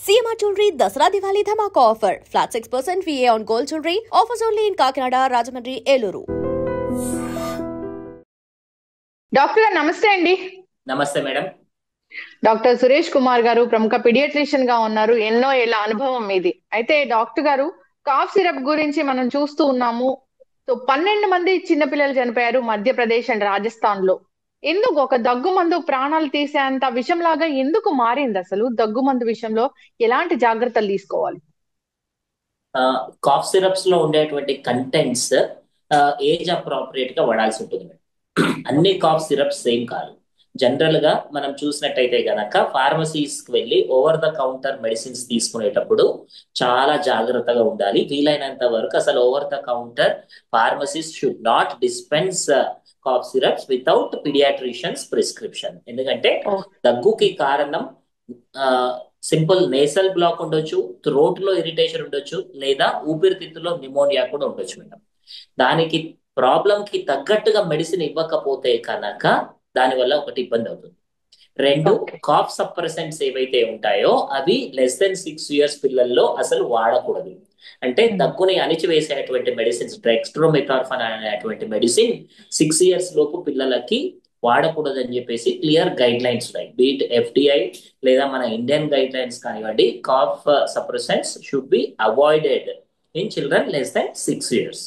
CMR Jewelry Dasara Diwali Dhamaka offer. Flat 6% VA on gold jewelry. Offers only in Kakinada, Rajahmundry, Eluru. Doctor గారు నమస్తే అండి. నమస్తే madam. Doctor Suresh Kumar గారు ప్రముఖ paediatrician గా ఉన్నారు. ఎన్నో ఏళ్ల అనుభవం మీది. అయితే డాక్టర్ గారు కాఫ్ సిరప్ గురించి మనం చూస్తూ ఉన్నాము. 12 మంది చిన్నపిల్లలు చనిపోయారు మధ్యప్రదేశ్ అండ్ రాజస్థాన్ లో. ఎందుకు ఒక దగ్గు మందు ప్రాణాలు తీసేంత విషయంలాగా ఎందుకు మారింది? అసలు దగ్గు మందు విషయంలో ఎలాంటి జాగ్రత్తలు తీసుకోవాలి? కాఫ్ సిరప్స్ లో ఉండేటువంటి కంటెంట్స్ ఏజ్ అప్రోప్రియేట్ గా వాడాల్సి ఉంటుంది మేడం. అన్ని కాఫ్ సిరప్స్ సేమ్ కాదు. జనరల్ గా మనం చూసినట్టయితే గనక ఫార్మసీస్ కి వెళ్ళి ఓవర్ ద కౌంటర్ మెడిసిన్స్ తీసుకునేటప్పుడు చాలా జాగ్రత్తగా ఉండాలి. వీలైనంత వరకు అసలు over the counter pharmacies should not dispense cough syrups without paediatrician's prescription. ఎందుకంటే దగ్గుకి కారణం సింపుల్ నేసల్ బ్లాక్ ఉండొచ్చు, థ్రోట్ లో ఇరిటేషన్ ఉండొచ్చు, లేదా ఊపిరితిత్తులో నిమోనియా కూడా ఉండొచ్చు మేడం. దానికి ప్రాబ్లం కి తగ్గట్టుగా మెడిసిన్ ఇవ్వకపోతే కనుక దానివల్ల ఒకటి ఇబ్బంది అవుతుంది. రెండు, కాఫ్ సప్రెసెంట్స్ ఏవైతే ఉంటాయో అవి <6 years పిల్లల్లో అసలు వాడకూడదు. అంటే దగ్గుని అణిచివేసేటువంటి మెడిసిన్స్, డెక్స్ట్రోమెథార్ఫన్ అనేటువంటి మెడిసిన్ 6 years లోపు పిల్లలకి వాడకూడదు అని చెప్పేసి క్లియర్ గైడ్ లైన్స్ ఉన్నాయి. బీట్ ఎఫ్డిఐ లేదా మన ఇండియన్ గైడ్ లైన్స్ కానివ్వండి, cough suppressants should be avoided in children <6 years.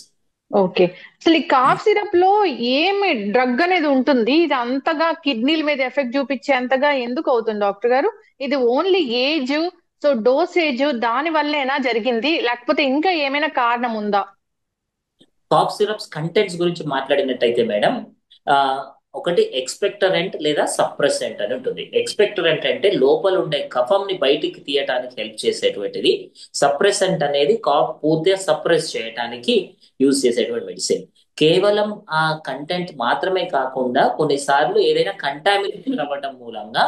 Okay, అసలు ఈ కాఫ్ సిరప్ లో ఏమి డ్రగ్ అనేది ఉంటుంది? ఇది అంతగా కిడ్నీల మీద ఎఫెక్ట్ చూపించేంతగా ఎందుకు అవుతుంది డాక్టర్ గారు? ఇది ఓన్లీ ఏజ్, డోసేజ్ దాని వల్లేనా జరిగింది, లేకపోతే ఇంకా ఏమైనా కారణం ఉందా? కాఫ్ సిరప్స్ కంటెంట్స్ గురించి మాట్లాడినట్టయితే మేడం, ఒకటి ఎక్స్పెక్టరెంట్ లేదా సప్రెసెంట్ అని ఉంటుంది. ఎక్స్పెక్టరెంట్ అంటే లోపల ఉండే కఫంని బయటికి తీయటానికి హెల్ప్ చేసేటువంటిది. సప్రెసెంట్ అనేది కాఫ్ పూర్తిగా సప్రెస్ చేయడానికి యూజ్ చేసేటువంటి మెడిసిన్. కేవలం ఆ కంటెంట్ మాత్రమే కాకుండా కొన్నిసార్లు ఏదైనా కంటామినేషన్ అవ్వడం మూలంగా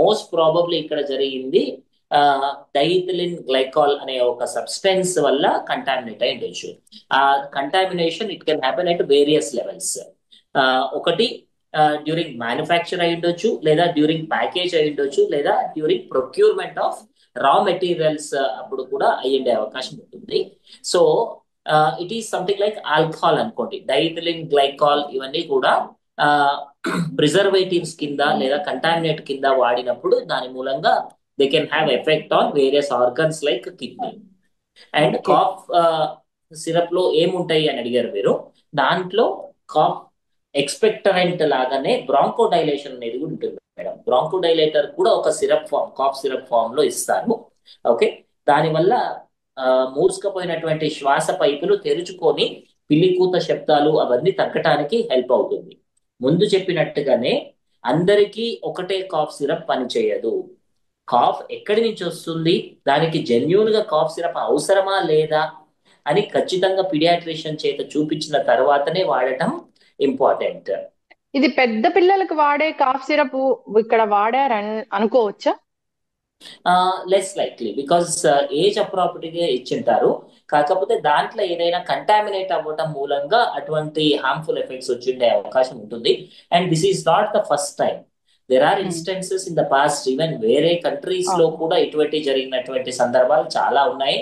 మోస్ట్ ప్రాబబ్లీ ఇక్కడ జరిగింది డైథిలిన్ గ్లైకాల్ అనే ఒక సబ్స్టెన్స్ వల్ల కంటామినేట్ అయి ఉండొచ్చు. ఆ contamination it can happen at various levels. ఒకటి డ్యూరింగ్ మ్యానుఫ్యాక్చర్ అయి ఉండొచ్చు, లేదా డ్యూరింగ్ ప్యాకేజ్ అయి ఉండొచ్చు, లేదా డ్యూరింగ్ ప్రొక్యూర్మెంట్ ఆఫ్ రా మెటీరియల్స్ అప్పుడు కూడా అయ్యిండే అవకాశం ఉంటుంది. So it is something like alcohol అనుకోండి. డైథిలిన్ గ్లైకాల్ ఇవన్నీ కూడా ప్రిజర్వేటివ్స్ కింద లేదా కంటామినేట్ కింద వాడినప్పుడు దాని మూలంగా they can have effect on various organs like kidney. And cough syrup లో ఏముంటాయి అని అడిగారు మీరు. దాంట్లో కాఫ్ ఎక్స్పెక్టరెంట్ లాగానే బ్రాంకోడైలేషన్ అనేది కూడా ఉంటుంది మేడం. బ్రాంకోడైలేటర్ కూడా ఒక syrup form, cough syrup form లో ఇస్తారు. ఓకే, దానివల్ల మూసుకపోయినటువంటి శ్వాస పైపులు తెరుచుకొని పిల్లికూత శబ్దాలు అవన్నీ తగ్గటానికి హెల్ప్ అవుతుంది. ముందు చెప్పినట్టుగానే అందరికీ ఒకటే కాఫ్ సిరప్ పనిచేయదు. కాఫ్ ఎక్కడి నుంచి వస్తుంది, దానికి జెన్యూన్ గా కాఫ్ సిరప్ అవసరమా లేదా అని ఖచ్చితంగా పీడియాట్రిషియన్ చేత చూపించిన తర్వాతనే వాడటం ఇంపార్టెంట్. ఇది పెద్ద పిల్లలకు వాడే కాఫ్ సిరప్ ఇక్కడ వాడారని అనుకోవచ్చా? లెస్ లైక్లీ, బికాస్ ఏజ్ అప్రాపర్టీగా ఇచ్చింటారు. కాకపోతే దాంట్లో ఏదైనా కంటామినేట్ అవ్వటం మూలంగా అటువంటి హార్మ్ఫుల్ ఎఫెక్ట్స్ వచ్చిండే అవకాశం ఉంటుంది. And this is not the first time. There are instances in the past, even వేరే కంట్రీస్ లో కూడా ఇటువంటి జరిగినటువంటి సందర్భాలు చాలా ఉన్నాయి.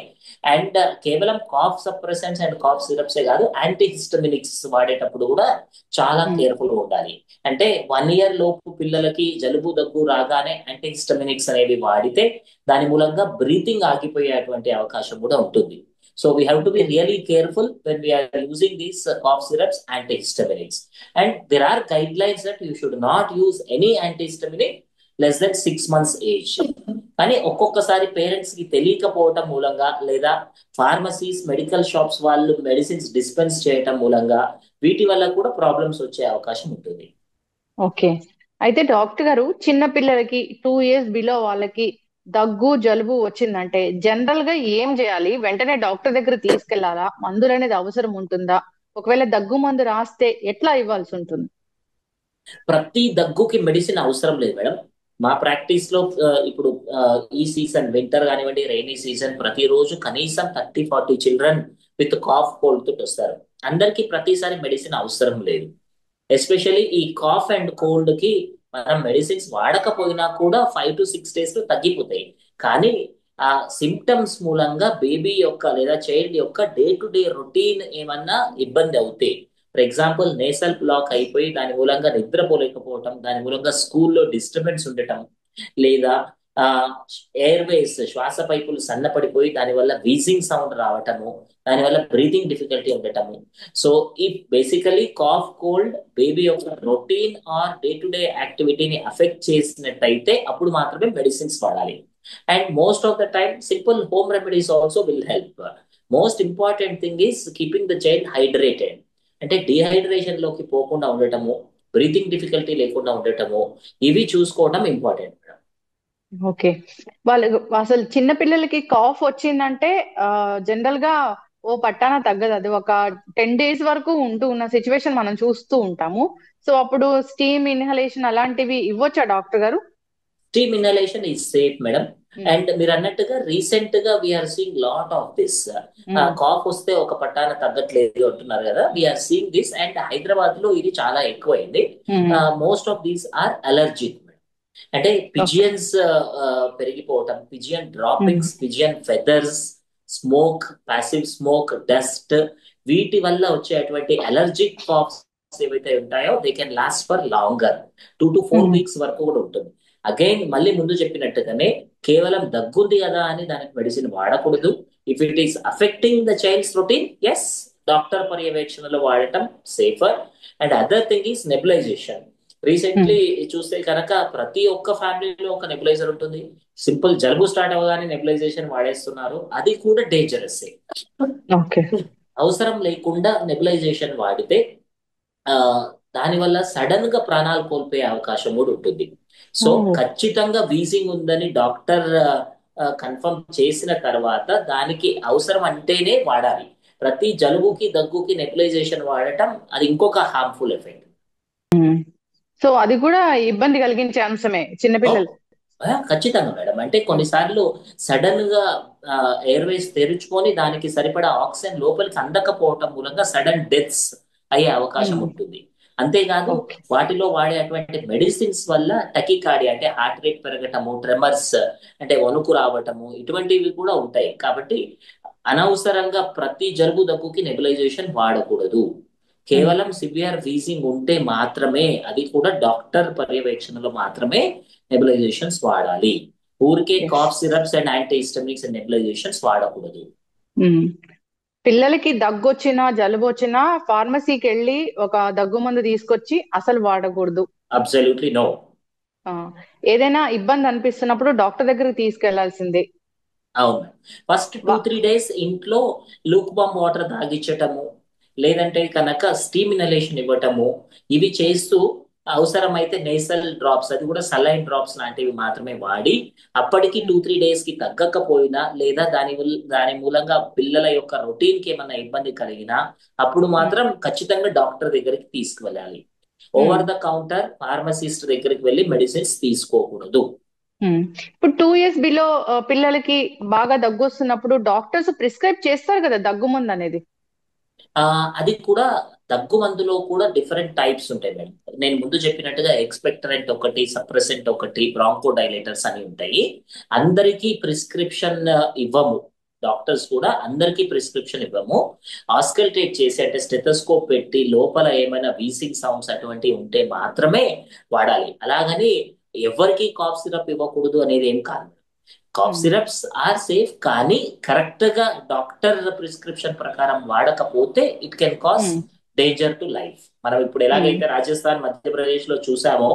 అండ్ కేవలం కాఫ్ సప్రెసెంట్స్ అండ్ కాఫ్ సిరప్సే కాదు, యాంటీ హిస్టమినిక్స్ వాడేటప్పుడు కూడా చాలా కేర్ఫుల్ గా ఉండాలి. అంటే 1 year లోపు పిల్లలకి జలుబు దగ్గు రాగానే యాంటీ హిస్టమినిక్స్ అనేవి వాడితే దాని మూలంగా బ్రీతింగ్ ఆగిపోయేటువంటి అవకాశం కూడా ఉంటుంది. So we have to be really careful when we are using these cough syrups, antihistaminics. And there are guidelines that you should not use any antihistaminic less than 6 months age. కానీ ఒక్కొక్కసారి parents కి తెలియకపోవటం మూలంగా లేదా pharmacies, medical shops వాళ్ళు medicines dispense చేయటం మూలంగా వీటి వల్ల కూడా ప్రాబ్లమ్స్ వచ్చే అవకాశం ఉంటుంది. ఓకే, అయితే డాక్టర్ గారు చిన్న పిల్లలకి 2 years బిలో వాళ్ళకి దగ్గు జలుబు వచ్చిందంటే జనరల్ గా ఏం చేయాలి? వెంటనే డాక్టర్ దగ్గర తీసుకెళ్లాలా? మందులు అనేది అవసరం ఉంటుందా? ఒకవేళ దగ్గు మందు రాస్తే ఎట్లా ఇవ్వాల్సి ఉంటుంది? ప్రతి దగ్గుకి మెడిసిన్ అవసరం లేదు మేడం. మా ప్రాక్టీస్ లో ఇప్పుడు ఈ సీజన్ వింటర్ కానివ్వండి, రైనీ సీజన్, ప్రతిరోజు కనీసం 30-40 చిల్డ్రన్ విత్ కాఫ్ కోల్డ్ తోటి వస్తారు. అందరికి ప్రతిసారి మెడిసిన్ అవసరం లేదు. ఎస్పెషల్లీ ఈ కాఫ్ అండ్ కోల్డ్ కి మనం మెడిసిన్స్ వాడకపోయినా కూడా 5 to 6 days లో తగ్గిపోతాయి. కానీ ఆ సిమ్టమ్స్ మూలంగా బేబీ యొక్క లేదా చైల్డ్ యొక్క డే టు డే రొటీన్ ఏమన్నా ఇబ్బంది అవుతే, ఫర్ ఎగ్జాంపుల్ నేసల్ బ్లాక్ అయిపోయి దాని మూలంగా నిద్రపోలేకపోవటం, దాని మూలంగా స్కూల్లో డిస్టర్బెన్స్ ఉండటం, లేదా ఆ ఎయిర్వేస్ శ్వాస పైపులు సన్నపడిపోయి దానివల్ల వీజింగ్ సౌండ్ రావటము, దానివల్ల బ్రీతింగ్ డిఫికల్టీ ఉండటము. సో ఈ బేసికలీ కాఫ్ కోల్డ్ బేబీ యొక్క routine or day to day యాక్టివిటీని అఫెక్ట్ చేసినట్టయితే అప్పుడు మాత్రమే మెడిసిన్స్ వాడాలి. And most of the time simple home remedies also will help. Most important thing is keeping the child hydrated. అంటే dehydration లోకి పోకుండా ఉండటము, బ్రీతింగ్ డిఫికల్టీ లేకుండా ఉండటము, ఇవి చూసుకోవడం ఇంపార్టెంట్. ఓకే. వాళ్ళు అసలు చిన్న పిల్లలకి కాఫ్ వచ్చిందంటే జనరల్ గా ఓ పట్టాన తగ్గదు. అది ఒక 10 days వరకు ఉంటూ ఉన్న సిచ్యువేషన్ మనం చూస్తూ ఉంటాము. సో అప్పుడు స్టీమ్ ఇన్హలేషన్ అలాంటివి ఇవ్వచ్చా డాక్టర్ గారు? Steam inhalation is safe madam. And మీరు అన్నట్టుగా రీసెంట్ గా we are seeing lot of this. Cough వస్తే ఒక పట్టాన తగ్గట్లేదు అంటున్నారు కదా, we are seeing this. And Hyderabad లో ఇది చాలా ఎక్కువైంది. Most of these are allergic. అంటే పిజియన్స్ పెరిగిపోవటం, pigeon droppings, pigeon feathers, smoke, passive smoke, dust, వీటి వల్ల వచ్చేటువంటి అలర్జిక్ కాఫ్స్ ఏవైతే ఉంటాయో they can last for longer, 2 to 4 weeks వరకు కూడా ఉంటుంది. అగైన్ మళ్ళీ ముందు చెప్పినట్టుగానే కేవలం దగ్గుంది కదా అని దానికి మెడిసిన్ వాడకూడదు. If it is affecting the child's routine, yes, doctor పర్యవేక్షణలో వాడటం safer. And other thing is nebulisation. Recently చూస్తే కనుక ప్రతి ఒక్క ఫ్యామిలీలో ఒక నెబులైజర్ ఉంటుంది. సింపుల్ జలుబు స్టార్ట్ అవ్వగానే నెబులైజేషన్ వాడేస్తున్నారు. అది కూడా డేంజరస్. అవసరం లేకుండా నెబులైజేషన్ వాడితే దానివల్ల సడన్ గా ప్రాణాలు కోల్పోయే అవకాశం కూడా ఉంటుంది. సో ఖచ్చితంగా వీజింగ్ ఉందని డాక్టర్ కన్ఫర్మ్ చేసిన తర్వాత దానికి అవసరం అంటేనే వాడాలి. ప్రతి జలుబుకి దగ్గుకి నెబులైజేషన్ వాడటం అది ఇంకొక హార్మ్ఫుల్ ఎఫెక్ట్. సో అది కూడా ఇబ్బంది కలిగించే అంశమే చిన్నపిల్లలు. ఖచ్చితంగా మేడం. అంటే కొన్నిసార్లు సడన్ గా ఎయిర్వేస్ తెరుచుకొని దానికి సరిపడా ఆక్సిజన్ లోపలికి అందకపోవటం మూలంగా సడన్ డెత్స్ అయ్యే అవకాశం ఉంటుంది. అంతేకాదు వాటిలో వాడేటువంటి మెడిసిన్స్ వల్ల టకికార్డియా అంటే హార్ట్ రేట్ పెరగటము, ట్రెమర్స్ అంటే వణుకు రావటము, ఇటువంటివి కూడా ఉంటాయి. కాబట్టి అనవసరంగా ప్రతి జలుబు దగ్గుకి నెబులైజేషన్ వాడకూడదు. కేవలం సివియర్ వీజింగ్ ఉంటే మాత్రమే, అది కూడా డాక్టర్ పర్యవేక్షణలో మాత్రమే నెబులైజేషన్స్ వాడాలి. ఊరికే cough syrups and antihistamines and nebulizations వాడకూడదు. పిల్లలకి దగ్గు వచ్చినా జలుబు వచ్చినా ఫార్మసీకి వెళ్ళి ఒక దగ్గు మందు తీసుకొచ్చి అసలు వాడకూడదు. Absolutely no. ఏదైనా ఇబ్బంది అనిపిస్తున్నప్పుడు డాక్టర్ దగ్గరికి తీసుకెళ్లాల్సిందే. అవును. ఫస్ట్ 2-3 days ఇంట్లో లూక్ వామ్ వాటర్ తాగించటము, లేదంటే కనుక స్టీమ్ ఇన్హలేషన్ ఇవ్వటము, ఇవి చేస్తూ అవసరమైతే నేసల్ డ్రాప్స్, అది కూడా సలైన్ డ్రాప్స్ లాంటివి మాత్రమే వాడి అప్పటికి 2-3 days కి తగ్గకపోయినా, లేదా దాని మూలంగా పిల్లల యొక్క రొటీన్ కి ఏమన్నా ఇబ్బంది కలిగినా అప్పుడు మాత్రం ఖచ్చితంగా డాక్టర్ దగ్గరికి తీసుకువెళ్ళాలి. ఓవర్ ద కౌంటర్ ఫార్మసిస్ట్ దగ్గరికి వెళ్ళి మెడిసిన్స్ తీసుకోకూడదు. ఇప్పుడు 2 years బిలో పిల్లలకి బాగా దగ్గు వస్తున్నప్పుడు డాక్టర్స్ ప్రిస్క్రైబ్ చేస్తారు కదా దగ్గు మందు అనేది. అది కూడా దగ్గు మందులో కూడా డిఫరెంట్ టైప్స్ ఉంటాయి మేడం. నేను ముందు చెప్పినట్టుగా ఎక్స్పెక్టరెంట్ ఒకటి, సప్రెసెంట్ ఒకటి, బ్రాంకో డైలేటర్స్ అని ఉంటాయి. అందరికీ ప్రిస్క్రిప్షన్ ఇవ్వము. డాక్టర్స్ కూడా అందరికీ ప్రిస్క్రిప్షన్ ఇవ్వము. ఆస్కల్టేట్ చేసి అంటే స్టెథోస్కోప్ పెట్టి లోపల ఏమైనా వీసింగ్ సౌండ్స్ అటువంటివి ఉంటే మాత్రమే వాడాలి. అలాగని ఎవరికి కాఫ్ సిరప్ ఇవ్వకూడదు అనేది ఏం కాదు. కాఫ్ సిరప్స్ ఆర్ సేఫ్, కానీ కరెక్ట్ గా డాక్టర్ ప్రిస్క్రిప్షన్ ప్రకారం వాడకపోతే it can cause danger to life. మనం ఇప్పుడు ఎలాగైతే రాజస్థాన్, మధ్యప్రదేశ్ లో చూసామో,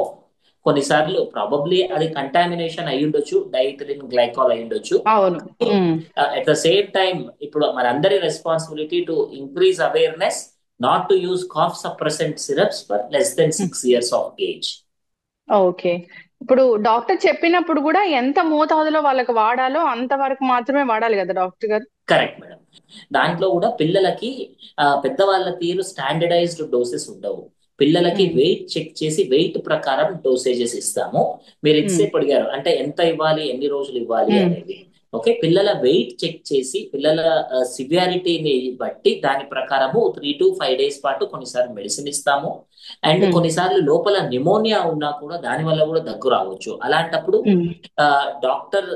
కొన్నిసార్లు ప్రాబబ్లీ అది కంటామినేషన్ అయి ఉండొచ్చు, డైథిలిన్ గ్లైకాల్ అయి ఉండొచ్చు. అట్ ద సేమ్ టైం ఇప్పుడు మనందరి responsibility to increase awareness not to use cough suppressant syrups for less than 6 years of age. Okay. ఇప్పుడు డాక్టర్ చెప్పినప్పుడు కూడా ఎంత మోతాదులో వాళ్ళకి వాడాలో అంతవరకు మాత్రమే వాడాలి కదా డాక్టర్ గారు? Correct madam. దాంట్లో కూడా పిల్లలకి పెద్దవాళ్ళ తీరు స్టాండర్డైజ్డ్ డోసెస్ ఉండవు. పిల్లలకి వెయిట్ చెక్ చేసి వెయిట్ ప్రకారం డోసేజెస్ ఇస్తాము. మీరు ఎంతసేపు అడిగారు అంటే ఎంత ఇవ్వాలి, ఎన్ని రోజులు ఇవ్వాలి అనేది. ఓకే, పిల్లల వెయిట్ చెక్ చేసి పిల్లల సివియారిటీని బట్టి దాని ప్రకారము 3 to 5 days పాటు కొన్నిసార్లు మెడిసిన్ ఇస్తాము. అండ్ కొన్నిసార్లు లోపల నిమోనియా ఉన్నా కూడా దాని వల్ల కూడా దగ్గు రావచ్చు. అలాంటప్పుడు డాక్టర్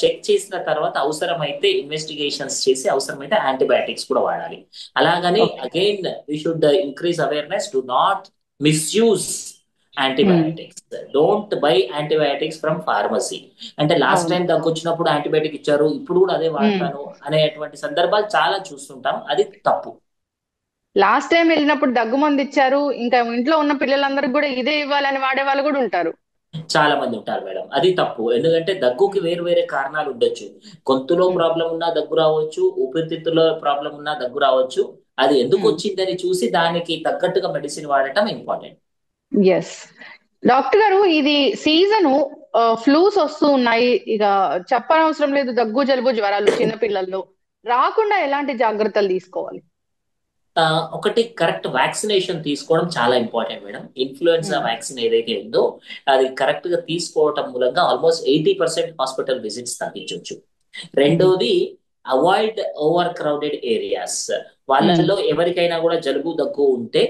చెక్ చేసిన తర్వాత అవసరమైతే ఇన్వెస్టిగేషన్స్ చేసి అవసరమైతే యాంటీబయాటిక్స్ కూడా వాడాలి. అలాగని again we should increase awareness, do not misuse antibiotics. Don't by antibiotics from pharmacy. అంటే లాస్ట్ టైం దగ్గు వచ్చినప్పుడు యాంటీబయాటిక్ ఇచ్చారు, ఇప్పుడు కూడా అదే వాడతాను అనేటువంటి సందర్భాలు చాలా చూస్తుంటాం. అది తప్పు. లాస్ట్ టైం వెళ్ళినప్పుడు దగ్గు మందు ఇచ్చారు, ఇంకా ఇంట్లో ఉన్న పిల్లలందరికీ కూడా ఇదే ఇవ్వాలని వాడే వాళ్ళు కూడా ఉంటారు. చాలా మంది ఉంటారు మేడం, అది తప్పు. ఎందుకంటే దగ్గుకి వేరు వేరే కారణాలు ఉండొచ్చు. గొంతులో ప్రాబ్లం ఉన్నా దగ్గు రావచ్చు, ఊపిరితిత్తులో ప్రాబ్లం ఉన్నా దగ్గు రావచ్చు. అది ఎందుకు వచ్చిందని చూసి దానికి తగ్గట్టుగా మెడిసిన్ వాడటం ఇంపార్టెంట్. ఎస్ డాక్టర్ గారు, ఇది సీజను ఫ్లూస్ వస్తూ ఉన్నాయి, ఇక చెప్పనవసరం లేదు, దగ్గు జలుబు జ్వరాలు చిన్నపిల్లల్లో రాకుండా ఎలాంటి జాగ్రత్తలు తీసుకోవాలి? ఒకటి, కరెక్ట్ వ్యాక్సినేషన్ తీసుకోవడం చాలా ఇంపార్టెంట్ మేడం. ఇన్ఫ్లుయెన్జా వ్యాక్సిన్ ఏదైతే ఉందో అది కరెక్ట్ గా తీసుకోవటం మూలంగా ఆల్మోస్ట్ 80% హాస్పిటల్ విజిట్స్ తగ్గించవచ్చు. రెండోది, అవాయిడ్ ఓవర్ క్రౌడెడ్ ఏరియాస్. వాళ్ళలో ఎవరికైనా కూడా జలుబు దగ్గు ఉంటే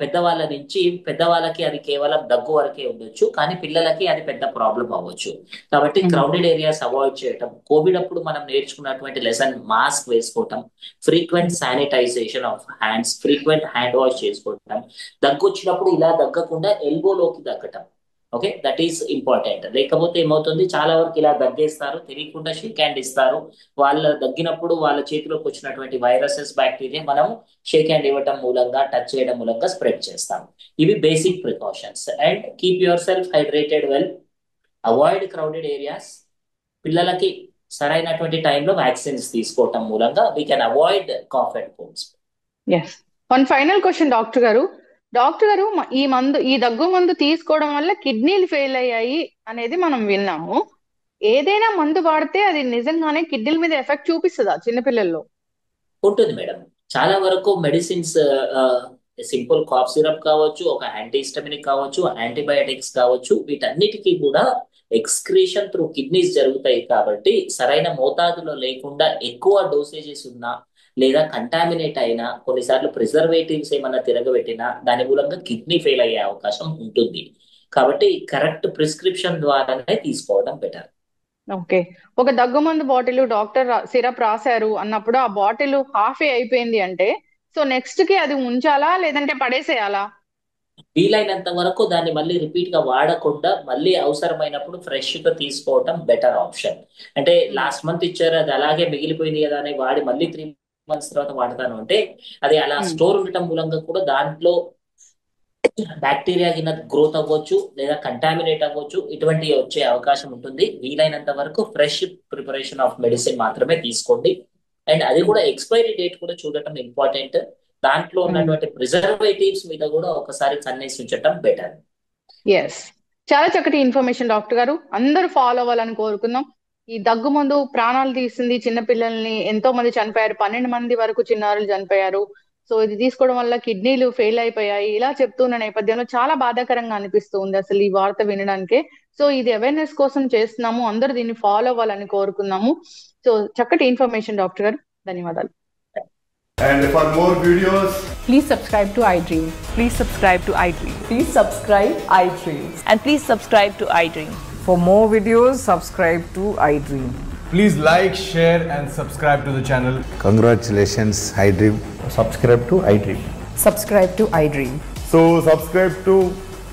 పెద్దవాళ్ళ నుంచి, పెద్దవాళ్ళకి అది కేవలం దగ్గు వరకే ఉండొచ్చు, కానీ పిల్లలకి అది పెద్ద ప్రాబ్లం అవ్వచ్చు. కాబట్టి క్రౌడెడ్ ఏరియాస్ అవాయిడ్ చేయటం, కోవిడ్ అప్పుడు మనం నేర్చుకున్నటువంటి లెసన్ మాస్క్ వేసుకోవటం, frequent sanitization of hands, frequent hand wash చేసుకోవటం, దగ్గు వచ్చినప్పుడు ఇలా దగ్గకుండా ఎల్బోలోకి దగ్గటం. Okay, that is important. లేకపోతే ఏమవుతుంది, చాలా వరకు ఇలా దగ్గేస్తారు, తెలియకుండా షేక్ హ్యాండ్ ఇస్తారు. వాళ్ళ దగ్గినప్పుడు వాళ్ళ చేతిలోకి వచ్చినటువంటి వైరసెస్, బ్యాక్టీరియా మనం షేక్ హ్యాండ్ ఇవ్వటం మూలంగా, టచ్ చేయడం మూలంగా స్ప్రెడ్ చేస్తాం. ఇవి basic precautions. And keep yourself hydrated well, avoid crowded areas, పిల్లలకి సరైనటువంటి టైంలో వ్యాక్సిన్స్ తీసుకోవటం మూలంగా we can avoid cough and colds. Yes, one final question doctor గారు. ఈ దగ్గు మందు తీసుకోవడం వల్ల కిడ్నీలు ఫెయిల్ అయ్యాయి అనేది మనం విన్నాము. ఏదైనా మందు వాడితే అది నిజంగానే కిడ్నీల మీద ఎఫెక్ట్ చూపిస్తుందా చిన్నపిల్లల్లో? ఉంటుంది మేడం. చాలా వరకు మెడిసిన్స్, సింపుల్ కాఫ్ సిరప్ కావచ్చు, ఒక యాంటీహిస్టమినిక్ కావచ్చు, యాంటీబయాటిక్స్ కావచ్చు, వీటన్నిటికీ కూడా ఎక్స్క్రీషన్ త్రూ కిడ్నీస్ జరుగుతాయి. కాబట్టి సరైన మోతాదులో లేకుండా ఎక్కువ డోసేజెస్ ఉన్నా లేదా కంటామినేట్ అయినా, కొన్నిసార్లు ప్రిజర్వేటివ్స్ ఏమన్నా తిరగబెట్టినా దాని మూలంగా కిడ్నీ ఫెయిల్ అయ్యే అవకాశం ఉంటుంది. కాబట్టి కరెక్ట్ ప్రిస్క్రిప్షన్ ద్వారానే తీసుకోవడం బెటర్. ఓకే, ఒక దగ్గు మందు బాటిల్ డాక్టర్ సిరప్ రాశారు అన్నప్పుడు ఆ బాటిల్ హాఫ్ అయిపోయింది అంటే, సో నెక్స్ట్ కి అది ఉంచాలా లేదంటే పడేసేయాలా? వీలైనంత వరకు దాన్ని మళ్ళీ రిపీట్ గా వాడకుండా మళ్ళీ అవసరమైనప్పుడు ఫ్రెష్ గా తీసుకోవటం బెటర్ ఆప్షన్. అంటే లాస్ట్ మంత్ ఇచ్చారు, అది అలాగే మిగిలిపోయింది కదా అని వాడి మళ్ళీ 3 months తర్వాత వాడతాను అంటే అది అలా స్టోర్ ఉండటం మూలంగా కూడా దాంట్లో బ్యాక్టీరియా కింద గ్రోత్ అవ్వచ్చు, లేదా కంటామినేట్ అవ్వచ్చు, ఇటువంటివి వచ్చే అవకాశం ఉంటుంది. వీలైనంత వరకు ఫ్రెష్ ప్రిపరేషన్ ఆఫ్ మెడిసిన్ మాత్రమే తీసుకోండి. అండ్ అది కూడా ఎక్స్పైరీ డేట్ కూడా చూడటం ఇంపార్టెంట్. దాంట్లో ఉన్నటువంటి ప్రిజర్వేటివ్స్ మీద కూడా ఒకసారి కన్నేసి ఉంచటం బెటర్. ఎస్, చాలా చక్కటి ఇన్ఫర్మేషన్ డాక్టర్ గారు, అందరూ ఫాలో అవ్వాలని కోరుకుందాం. ఈ దగ్గు మందు ప్రాణాలు తీసింది, చిన్నపిల్లల్ని ఎంతో మంది చనిపోయారు, 12 మంది వరకు చిన్నారులు చనిపోయారు. సో ఇది తీసుకోవడం వల్ల కిడ్నీలు ఫెయిల్ అయిపోయాయి, ఇలా చెప్తున్న నేపథ్యంలో చాలా బాధాకరంగా అనిపిస్తుంది అసలు ఈ వార్త వినడానికే. సో ఇది అవేర్నెస్ కోసం చేస్తున్నాము, అందరూ దీన్ని ఫాలో అవ్వాలని కోరుకుందాము. సో చక్కటి ఇన్ఫర్మేషన్ డాక్టర్ గారు, ధన్యవాదాలు. And for more videos, please subscribe to iDream. Please subscribe to iDream. Please subscribe iDream. And please subscribe to iDream. For more videos, subscribe to iDream. please like, share and subscribe to the channel. Congratulations, iDream. Subscribe to iDream. Subscribe to iDream. So subscribe to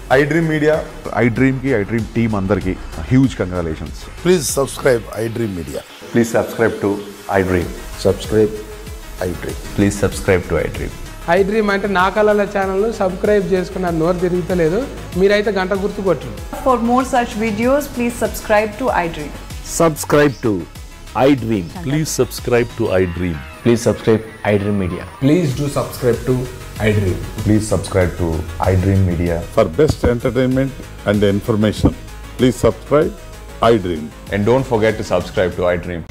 iDream Media. iDream ki iDream team andarki huge congratulations. Please subscribe iDream Media. Please subscribe to iDream. Subscribe iDream. Please subscribe to iDream. iDream అంటే నా కళల ఛానల్ను subscribe చేసుకున్న నోరు తిరుగుతలేదు, మీరైతే గంట గుర్తు కొట్టండి. For more such videos, please subscribe to iDream. Subscribe to iDream. Please subscribe to iDream. Please subscribe iDream Media. Please do subscribe to iDream. Please subscribe to iDream Media. For best entertainment and information, please subscribe iDream. And don't forget to subscribe to iDream.